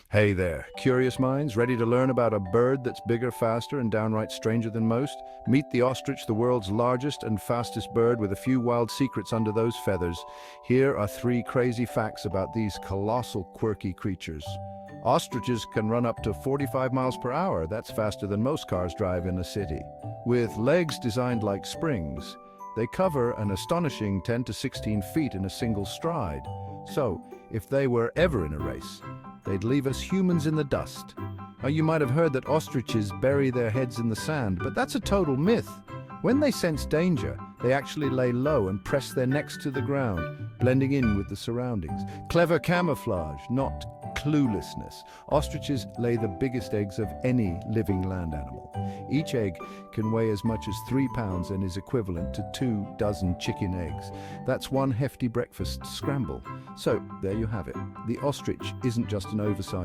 Hey there, curious minds, ready to learn about a bird that's bigger, faster, and downright stranger than most? Meet the ostrich, the world's largest and fastest bird with a few wild secrets under those feathers. Here are three crazy facts about these colossal, quirky creatures. Ostriches can run up to 45 miles per hour. That's faster than most cars drive in a city. With legs designed like springs, they cover an astonishing 10 to 16 feet in a single stride. So, if they were ever in a race, they'd leave us humans in the dust. Now, you might have heard that ostriches bury their heads in the sand, but that's a total myth. When they sense danger, they actually lay low and press their necks to the ground, blending in with the surroundings. Clever camouflage, not cluelessness. Ostriches lay the biggest eggs of any living land animal. Each egg can weigh as much as 3 pounds and is equivalent to 2 dozen chicken eggs. That's one hefty breakfast scramble. So, there you have it. The ostrich isn't just an oversized